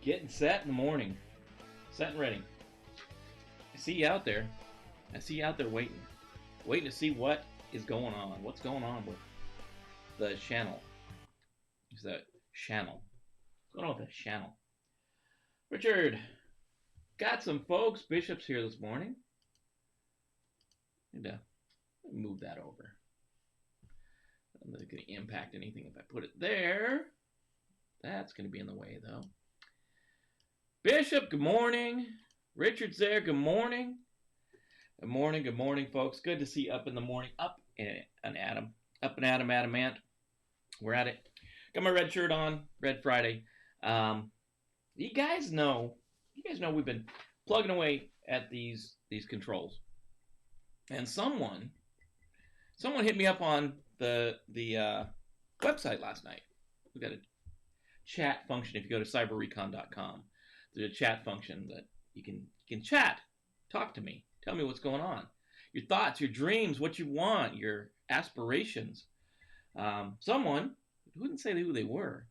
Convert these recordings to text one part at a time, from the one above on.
Getting set in the morning. Set and ready. I see you out there. I see you out there waiting. Waiting to see what is going on. What's going on with the channel. Is that channel? What's going on with the channel? Richard, got some folks. Bishop's here this morning. And move that over. I'm not going to impact anything if I put it there. That's going to be in the way, though. Bishop, good morning. Richard's there. Good morning. Good morning, folks. Good to see you up in the morning. Up and Adamant. We're at it. Got my red shirt on. Red Friday. You guys know we've been plugging away at these controls. And someone hit me up on the website last night. We got a chat function if you go to Cyber-Recon.com. There's a chat function that you can chat, talk to me, tell me what's going on, your thoughts, your dreams, what you want, your aspirations. Someone who wouldn't say who they were,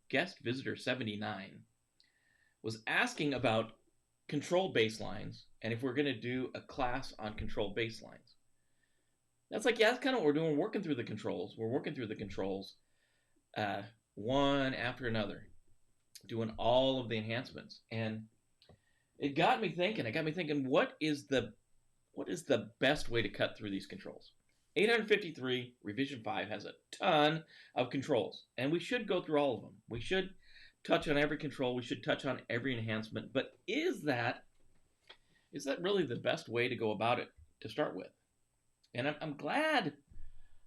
guest visitor 79, was asking about control baselines and if we're going to do a class on control baselines. That's like, yeah, that's kind of what we're doing. We're working through the controls. We're working through the controls one after another, doing all of the enhancements. And it got me thinking, what is the best way to cut through these controls? 853 revision 5 has a ton of controls, and we should go through all of them. We should touch on every control. We should touch on every enhancement. But is that really the best way to go about it to start with? And I'm glad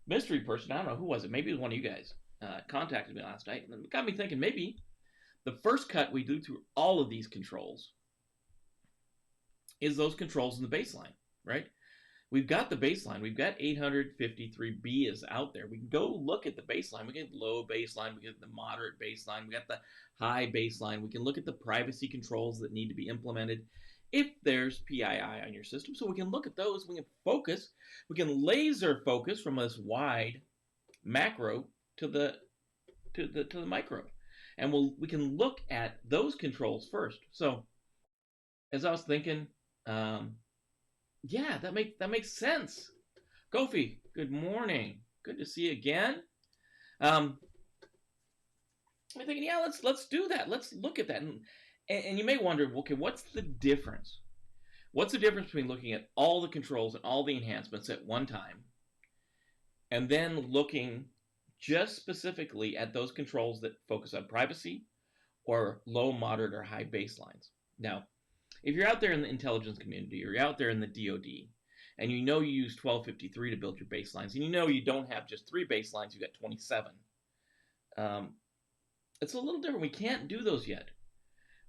mystery person, I don't know who was it, maybe it was one of you guys, contacted me last night, and it got me thinking maybe the first cut we do through all of these controls is those controls in the baseline, right? We've got the baseline. We've got 853B is out there. We can go look at the baseline. We get low baseline. We get the moderate baseline. We got the high baseline. We can look at the privacy controls that need to be implemented if there's PII on your system. So we can look at those. We can focus. We can laser focus from this wide macro to the micro. And we can look at those controls first. So as I was thinking, yeah, that makes sense. Kofi, good morning. Good to see you again. I'm thinking, yeah, let's do that. Let's look at that. And you may wonder, okay, what's the difference? What's the difference between looking at all the controls and all the enhancements at one time and then looking just specifically at those controls that focus on privacy or low, moderate, or high baselines? Now, if you're out there in the intelligence community or you're out there in the DoD and you know you use 1253 to build your baselines and you know you don't have just 3 baselines, you've got 27. It's a little different. We can't do those yet.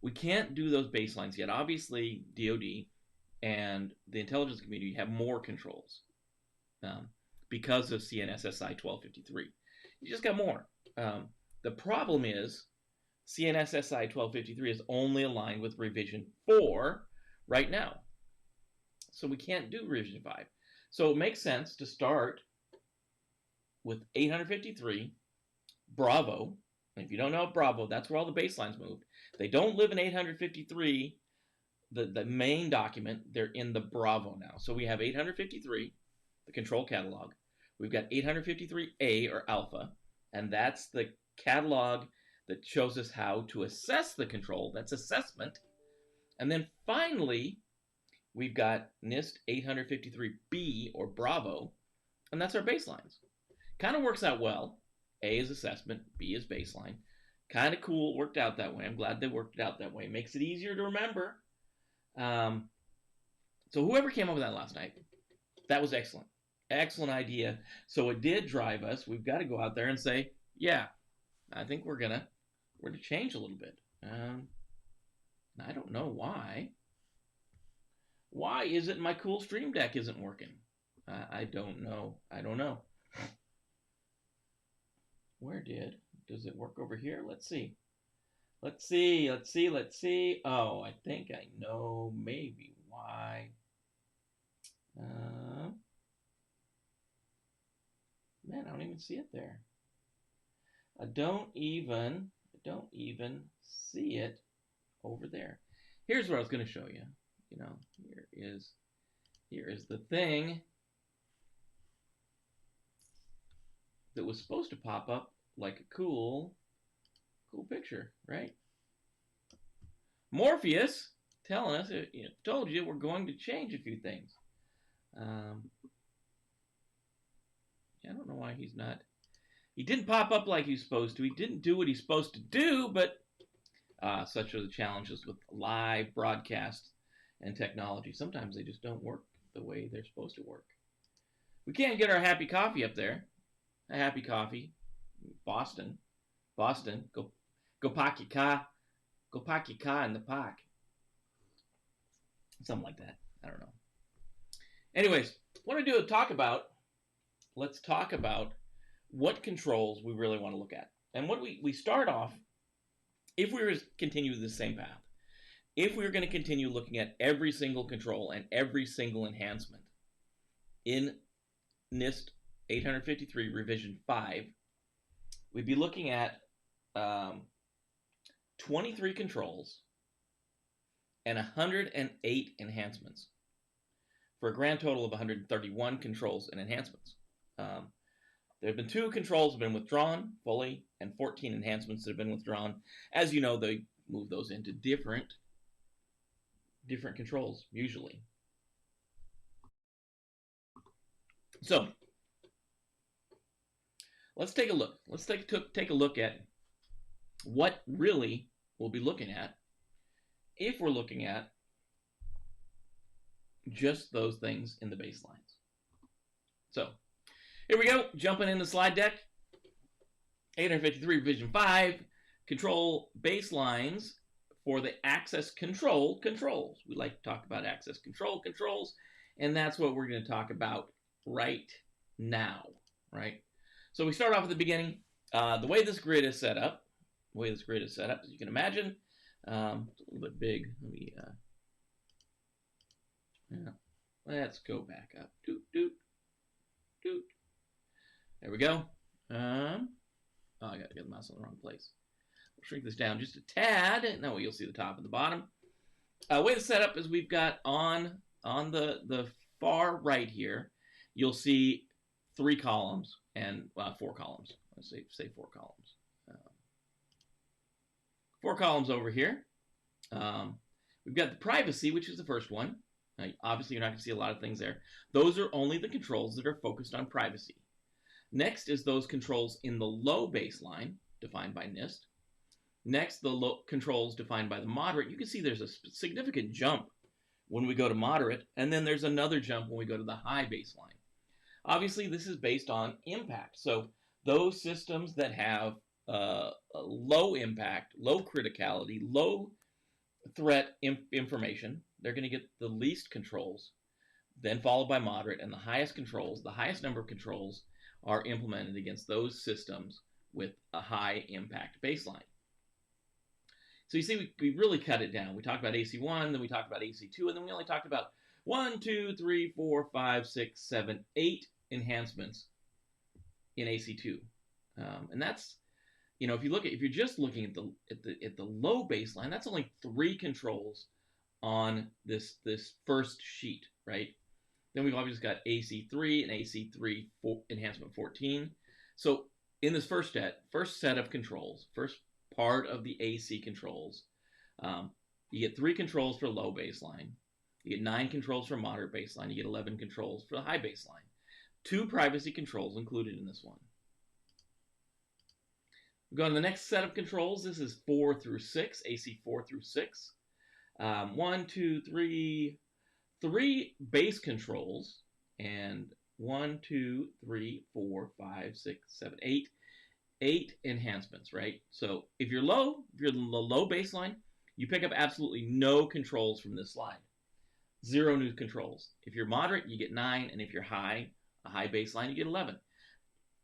We can't do those baselines yet. Obviously, DoD and the intelligence community have more controls because of CNSSI 1253. You just got more. The problem is CNSSI 1253 is only aligned with revision 4 right now. So we can't do revision 5. So it makes sense to start with 853, Bravo. And if you don't know Bravo, that's where all the baselines moved. They don't live in 853, the main document. They're in the Bravo now. So we have 853, the control catalog. We've got 853A or alpha, and that's the catalog that shows us how to assess the control. That's assessment. And then finally, we've got NIST 853B or Bravo, and that's our baselines. Kind of works out well. A is assessment, B is baseline. Kind of cool, worked out that way. I'm glad they worked it out that way. Makes it easier to remember. So whoever came up with that last night, that was excellent. Excellent idea. So it did drive us. We've got to go out there and say, yeah, I think we're gonna change a little bit. I don't know why. Why is it my cool stream deck isn't working? I don't know. Does it work over here? Let's see. Oh, I think I know maybe why. Man, I don't even see it there. I don't even see it over there. Here's what I was going to show you. You know, here is the thing that was supposed to pop up like a cool picture, right? Morpheus telling us, told you we're going to change a few things. I don't know why he's not. He didn't pop up like he's supposed to. He didn't do what he's supposed to do, but such are the challenges with live broadcasts and technology. Sometimes they just don't work the way they're supposed to work. We can't get our happy coffee up there. A happy coffee. Boston. Go park your car. Go park your car in the park. Something like that. I don't know. Anyways, what I do is let's talk about what controls we really want to look at. And what we start off, if we were to continue the same path, if we were going to continue looking at every single control and every single enhancement in NIST 853 revision 5, we'd be looking at 23 controls and 108 enhancements for a grand total of 131 controls and enhancements. There have been 2 controls that have been withdrawn fully and 14 enhancements that have been withdrawn. As you know, they move those into different controls, usually. So, let's take a look. Let's take a look at what really we'll be looking at if we're looking at just those things in the baselines. So, here we go, jumping in the slide deck. 853 Revision 5, control baselines for the access control controls. We like to talk about access control controls, and that's what we're going to talk about right now, right? So we start off at the beginning. The way this grid is set up, as you can imagine, it's a little bit big. Let's go back up. Doot, doot, doot. There we go. I got to get the mouse in the wrong place. We'll shrink this down just a tad. Now you'll see the top and the bottom. Way to set up is we've got on the far right here, you'll see 3 columns and 4 columns. Let's say 4 columns. 4 columns over here. We've got the privacy, which is the first one. Obviously, you're not going to see a lot of things there. Those are only the controls that are focused on privacy. Next is those controls in the low baseline, defined by NIST. Next, the low controls defined by the moderate. You can see there's a significant jump when we go to moderate, and then there's another jump when we go to the high baseline. Obviously, this is based on impact. So those systems that have low impact, low criticality, low threat information, they're going to get the least controls, then followed by moderate, and the highest controls, the highest number of controls are implemented against those systems with a high impact baseline. So you see, we really cut it down. We talked about AC1, then we talked about AC2, and then we only talked about 1, 2, 3, 4, 5, 6, 7, 8 enhancements in AC2. And that's, if you're just looking at the low baseline, that's only 3 controls on this first sheet, right? Then we've obviously got AC3 and AC3 enhancement 14. So in this first set of controls, first part of the AC controls, you get 3 controls for low baseline, you get 9 controls for moderate baseline, you get 11 controls for the high baseline. 2 privacy controls included in this one. We go to the next set of controls. This is 4 through 6, AC 4 through 6. 1, 2, 3 base controls, and 1, 2, 3, 4, 5, 6, 7, 8 enhancements, right? So if you're in the low baseline, you pick up absolutely no controls from this slide. 0 new controls. If you're moderate, you get 9, and if you're a high baseline, you get 11.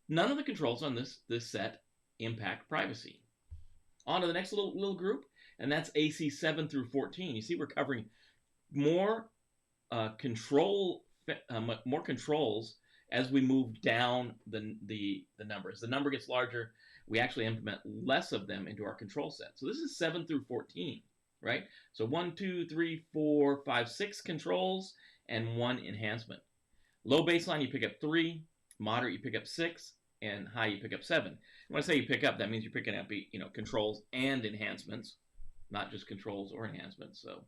None of the controls on this set impact privacy. On to the next little group, and that's AC 7 through 14. You see, we're covering more controls as we move down the numbers. The number gets larger. We actually implement less of them into our control set. So this is 7 through 14. right? So 1, 2, 3, 4, 5, 6 controls and 1 enhancement. Low baseline, you pick up 3. Moderate, you pick up 6. And high, you pick up 7. When I say you pick up, that means you're picking up, controls and enhancements, not just controls or enhancements. So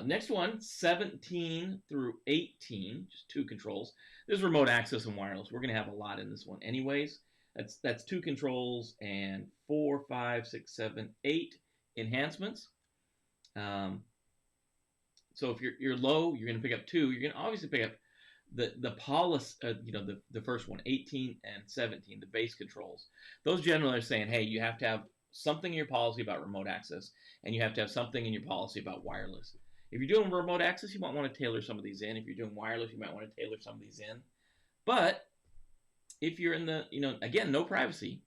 next one, 17 through 18, just 2 controls. There's remote access and wireless. We're going to have a lot in this one anyways. That's 2 controls and 4, 5, 6, 7, 8 enhancements. So if you're low, you're going to pick up 2. You're going to obviously pick up the policy, the first one, 18 and 17, the base controls. Those generally are saying, hey, you have to have something in your policy about remote access, and you have to have something in your policy about wireless. If you're doing remote access, you might want to tailor some of these in. If you're doing wireless, you might want to tailor some of these in. But if you're in the, again, no privacy,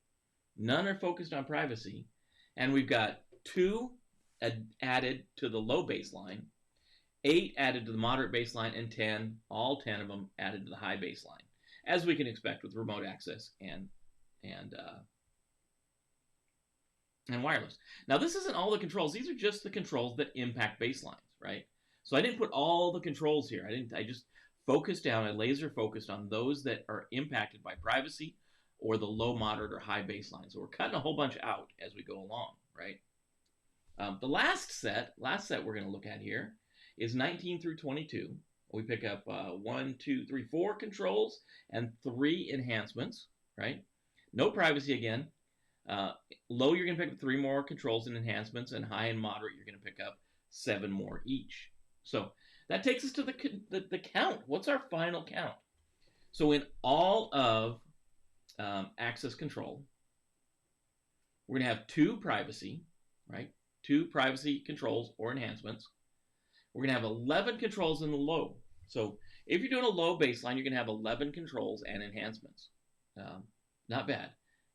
none are focused on privacy, and we've got 2 added to the low baseline, 8 added to the moderate baseline, and 10, all 10 of them added to the high baseline, as we can expect with remote access and wireless. Now, this isn't all the controls. These are just the controls that impact baselines, right? So I didn't put all the controls here. I just focused down, I laser focused on those that are impacted by privacy or the low, moderate, or high baseline. So we're cutting a whole bunch out as we go along, right? The last set we're going to look at here is 19 through 22. We pick up 1, 2, 3, 4 controls and 3 enhancements, right? No privacy again. Low, you're going to pick up 3 more controls and enhancements, and high and moderate, you're going to pick up 7 more each. So that takes us to the count. What's our final count? So in all of access control, we're going to have 2 privacy, right? 2 privacy controls or enhancements. We're going to have 11 controls in the low. So if you're doing a low baseline, you're going to have 11 controls and enhancements. Not bad.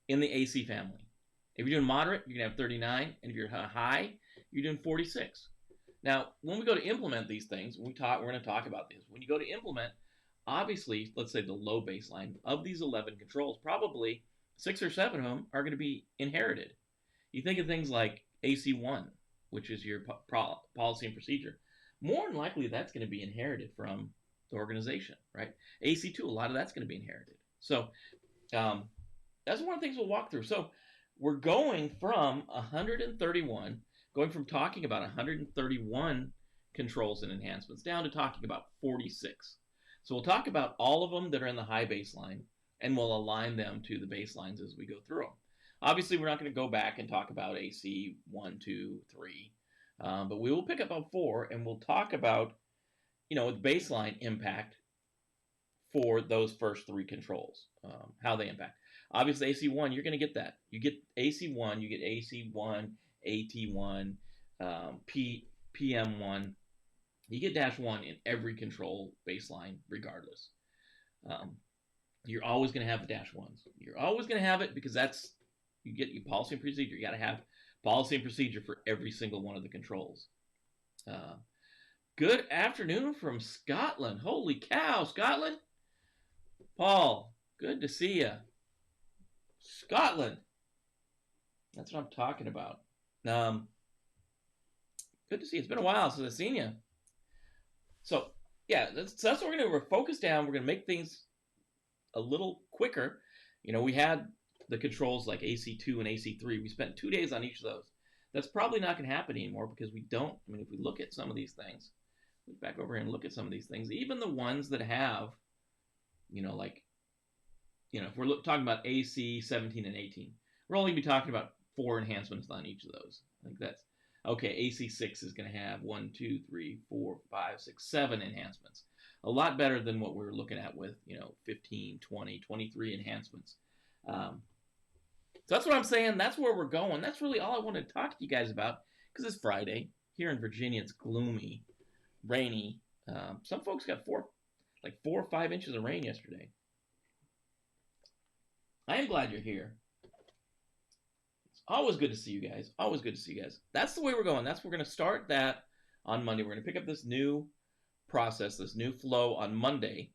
In the AC family. If you're doing moderate, you're going to have 39. And if you're high, you're doing 46. Now, when we go to implement these things, we're going to talk about this. When you go to implement, obviously, let's say the low baseline of these 11 controls, probably 6 or 7 of them are going to be inherited. You think of things like AC1, which is your policy and procedure. More than likely, that's going to be inherited from the organization, right? AC2, a lot of that's going to be inherited. So that's one of the things we'll walk through. So we're going from 131, going from talking about 131 controls and enhancements down to talking about 46. So we'll talk about all of them that are in the high baseline, and we'll align them to the baselines as we go through them. Obviously, we're not going to go back and talk about AC 1, 2, 3, but we will pick up on 4, and we'll talk about, the baseline impact for those first 3 controls, how they impact. Obviously, AC1, you're going to get that. You get AC1, you get AC1, AT1, PM1. You get -1 in every control baseline regardless. You're always going to have the -1s. You're always going to have it because you get your policy and procedure. You got to have policy and procedure for every single one of the controls. Good afternoon from Scotland. Holy cow, Scotland. Paul, good to see you. Scotland. That's what I'm talking about. Good to see you. It's been a while since I've seen you. So, yeah, that's what we're going to focus down. We're going to make things a little quicker. We had the controls like AC2 and AC3. We spent 2 days on each of those. That's probably not going to happen anymore because we don't. If we look at some of these things, look back over here and look at some of these things, even the ones that have, if we're talking about AC 17 and 18, we're only going to be talking about 4 enhancements on each of those. I think that's okay. AC 6 is going to have 1, 2, 3, 4, 5, 6, 7 enhancements. A lot better than what we were looking at with 15, 20, 23 enhancements. So that's what I'm saying. That's where we're going. That's really all I wanted to talk to you guys about because it's Friday. Here in Virginia, it's gloomy, rainy. Some folks got 4 or 5 inches of rain yesterday. I am glad you're here. It's always good to see you guys. Always good to see you guys. That's the way we're going. We're going to start that on Monday. We're going to pick up this new process, this new flow on Monday.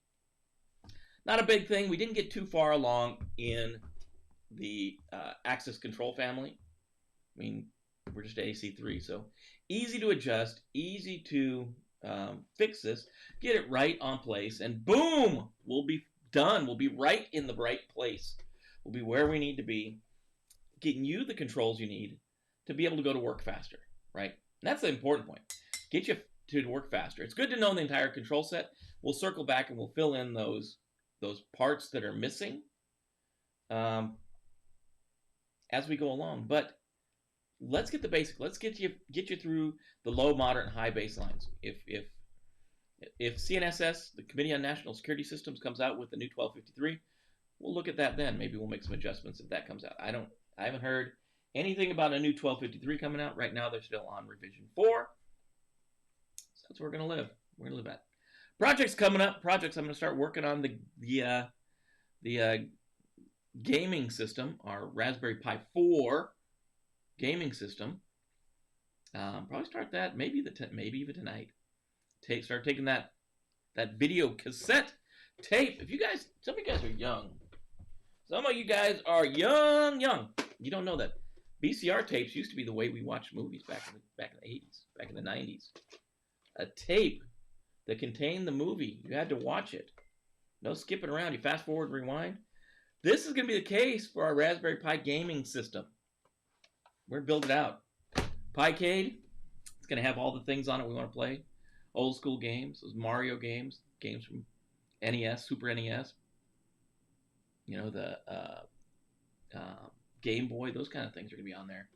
Not a big thing. We didn't get too far along in the access control family. We're just AC3, so easy to adjust, easy to fix this, get it right on place, and boom, we'll be done. We'll be right in the right place. We'll be where we need to be, getting you the controls you need to be able to go to work faster, right? And that's the important point. Get you to work faster. It's good to know the entire control set. We'll circle back and we'll fill in those parts that are missing as we go along. But let's get the basic. Let's get you through the low, moderate, and high baselines. If CNSS, the Committee on National Security Systems, comes out with the new 1253, we'll look at that then. Maybe we'll make some adjustments if that comes out. I haven't heard anything about a new 1253 coming out. Right now, they're still on revision 4. So that's where we're gonna live. We're gonna live at. Projects coming up. Projects. I'm gonna start working on the gaming system, our Raspberry Pi 4 gaming system. Probably start that maybe even tonight. Start taking that video cassette tape. Some of you guys are young. Some of you guys are young. You don't know that VCR tapes used to be the way we watched movies back in the 80s, back in the 90s. A tape that contained the movie. You had to watch it. No skipping around. You fast forward, rewind. This is going to be the case for our Raspberry Pi gaming system. We're going to build it out. Picade, it's going to have all the things on it we want to play. Old school games, those Mario games, games from NES, Super NES. You know, the Game Boy, those kind of things are going to be on there.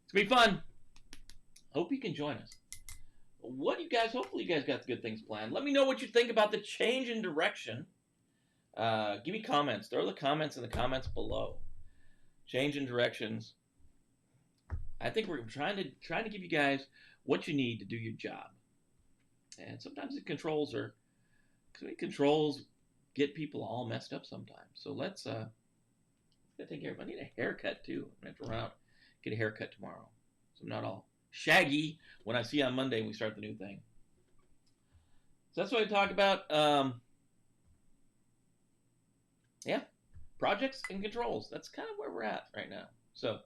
It's going to be fun. Hope you can join us. Hopefully you guys got good things planned. Let me know what you think about the change in direction. Give me comments. Throw the comments in the comments below. Change in directions. I think we're trying to give you guys what you need to do your job. And sometimes the controls get people all messed up sometimes. So let's take care of it. I need a haircut too. I'm gonna have to run out, get a haircut tomorrow. So I'm not all shaggy when I see you on Monday and we start the new thing. So that's what I talk about. Yeah, projects and controls. That's kind of where we're at right now. So,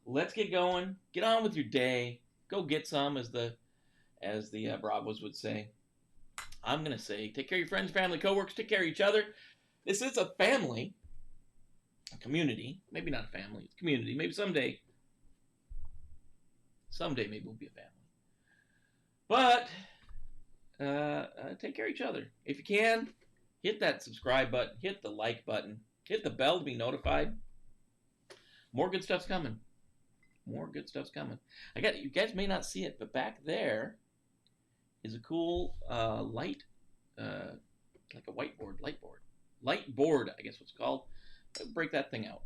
let's get going. Get on with your day. Go get some, as the Bravos would say. I'm gonna say, take care of your friends, family, coworkers. Take care of each other. This is a family, a community. Maybe not a family, it's a community. Maybe someday maybe we'll be a family. But take care of each other. If you can, hit that subscribe button, hit the like button, hit the bell to be notified. More good stuff's coming. More good stuff's coming. You guys may not see it, but back there is a cool light, like a light board, I guess what's called. I'll break that thing out.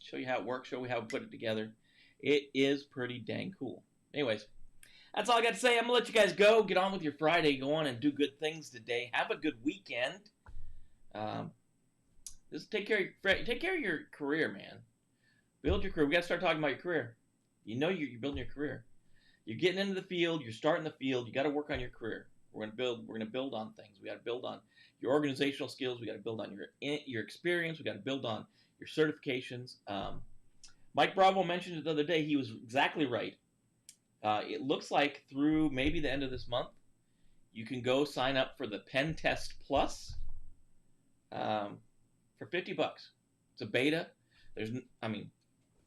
Show you how it works, show you how we put it together. It is pretty dang cool. Anyways, that's all I got to say. I'm going to let you guys go. Get on with your Friday. Go on and do good things today. Have a good weekend. Just take care of your career, man. Build your career. We got to start talking about your career. You know you're building your career. You're getting into the field. You're starting the field. You got to work on your career. We're going to build on things. We got to build on your organizational skills. We got to build on your experience. We got to build on your certifications. Mike Bravo mentioned it the other day. He was exactly right. It looks like through maybe the end of this month, you can go sign up for the Pen Test Plus for $50. It's a beta. There's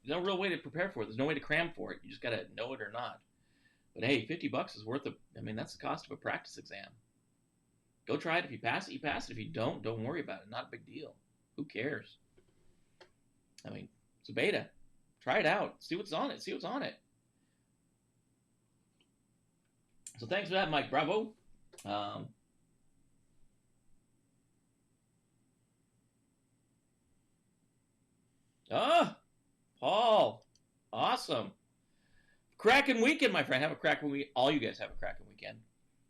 no real way to prepare for it. There's no way to cram for it. You just got to know it or not. But hey, $50 is worth it. That's the cost of a practice exam. Go try it. If you pass it, you pass it. If you don't worry about it. Not a big deal. Who cares? It's a beta. Try it out. See what's on it. So thanks for that, Mike Bravo. Paul. Awesome. Cracking weekend, my friend. Have a cracking week. All you guys have a cracking weekend.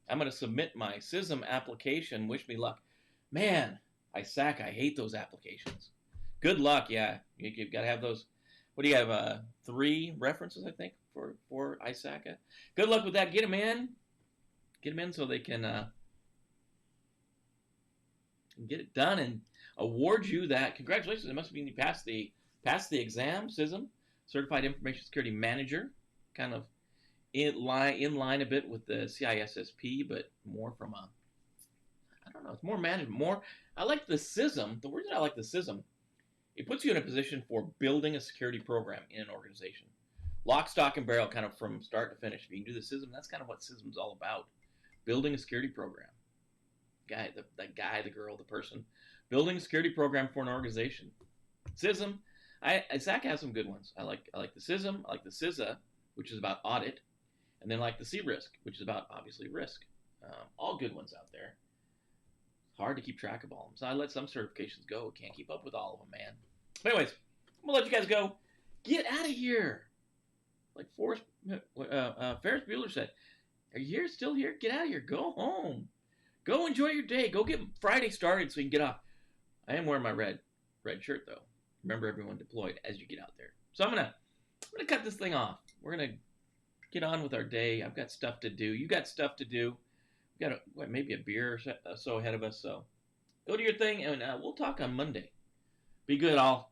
I'm going to submit my SISM application. Wish me luck. Man, I hate those applications. Good luck, yeah. You've got to have those. What do you have? 3 references, I think, for ISACA. Good luck with that. Get them in. Get them in so they can get it done and award you that. Congratulations. It must mean you passed the Passed the exam, CISM, Certified Information Security Manager, kind of in line a bit with the CISSP, but more from a, I don't know, it's more management. I like the CISM. The reason I like the CISM, it puts you in a position for building a security program in an organization. Lock, stock, and barrel, kind of from start to finish. If you can do the CISM, that's kind of what CISM's all about. Building a security program. The girl, the person. Building a security program for an organization. CISM, SAC has some good ones. I like the CISM, I like the CISA, which is about audit, and then I like the CRISC, which is about, obviously, risk. All good ones out there. Hard to keep track of all of them. So I let some certifications go. Can't keep up with all of them, man. But anyways, I'm going to let you guys go. Get out of here. Like Ferris Bueller said, are you here? Still here? Get out of here. Go home. Go enjoy your day. Go get Friday started so you can get off. I am wearing my red shirt, though. Remember, everyone deployed as you get out there. So I'm gonna cut this thing off. We're gonna get on with our day. I've got stuff to do. You got stuff to do. We got maybe a beer or so ahead of us. So go do your thing, and we'll talk on Monday. Be good, all.